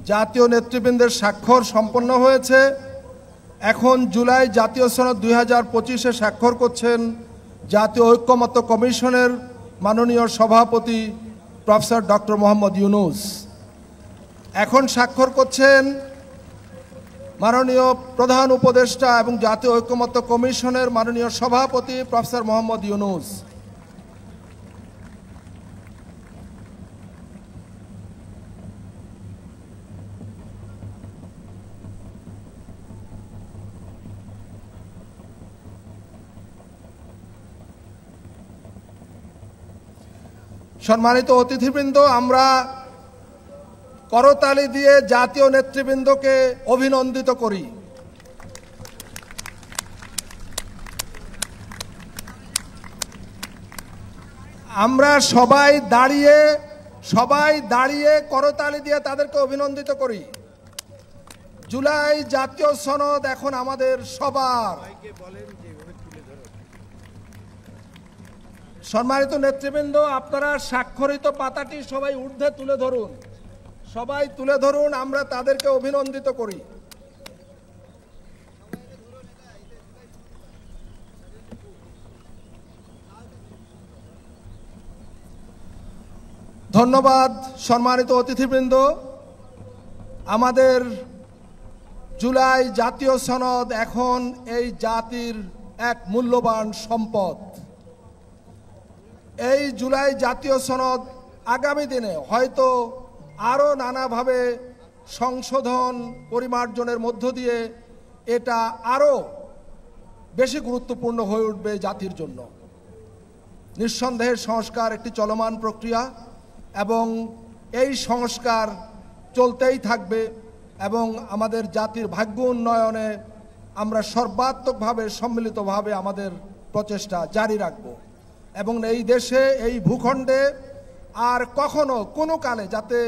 জাতীয় নেতৃবৃন্দের স্বাক্ষর সম্পন্ন হয়েছে। এখন জুলাই জাতীয় সনদ 2025-এ স্বাক্ষর করছেন জাতীয় ঐক্যমত্য কমিশনের মাননীয় সভাপতি প্রফেসর ডক্টর মোহাম্মদ ইউনূস। এখন স্বাক্ষর করছেন মাননীয় প্রধান উপদেষ্টা এবং জাতীয় ঐক্যমত্য কমিশনের মাননীয় সভাপতি প্রফেসর মোহাম্মদ ইউনূস। সম্মানিত অতিথিবৃন্দ, আমরা করতালি দিয়ে জাতীয় নেতৃবৃন্দকে অভিনন্দিত করি। আমরা সবাই দাঁড়িয়ে করতালি দিয়ে তাদেরকে অভিনন্দিত করি। জুলাই জাতীয় সনদ এখন আমাদের সবার। সম্মানিত নেতৃবৃন্দ, আপনারা স্বাক্ষরিত পাতাটি সবাই ঊর্ধ্বে তুলে ধরুন, আমরা তাদেরকে অভিনন্দিত করি। ধন্যবাদ। সম্মানিত অতিথিবৃন্দ, আমাদের জুলাই জাতীয় সনদ এখন এই জাতির এক মূল্যবান সম্পদ। এই জুলাই জাতীয় সনদ আগামী দিনে হয়তো আরও নানাভাবে সংশোধন পরিমার্জনের মধ্য দিয়ে এটা আরও বেশি গুরুত্বপূর্ণ হয়ে উঠবে জাতির জন্য। নিঃসন্দেহে সংস্কার একটি চলমান প্রক্রিয়া এবং এই সংস্কার চলতেই থাকবে এবং আমাদের জাতির ভাগ্য উন্নয়নে আমরা সর্বাত্মকভাবে সম্মিলিতভাবে আমাদের প্রচেষ্টা জারি রাখব এবং এই দেশে এই ভূখণ্ডে আর কখনো কোনো কালে যাতে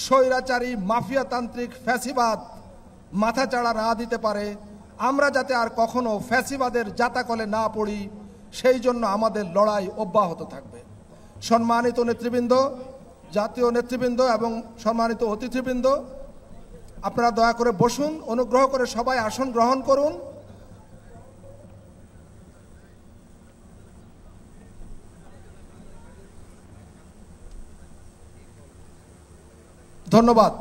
স্বৈরাচারী মাফিয়াতান্ত্রিক ফ্যাসিবাদ মাথাচাড়া না দিতে পারে, আমরা যাতে আর কখনো ফ্যাসিবাদের জাতাকলে না পড়ি, সেই জন্য আমাদের লড়াই অব্যাহত থাকবে। সম্মানিত নেতৃবৃন্দ, জাতীয় নেতৃবৃন্দ এবং সম্মানিত অতিথিবৃন্দ, আপনারা দয়া করে বসুন। অনুগ্রহ করে সবাই আসন গ্রহণ করুন। ধন্যবাদ।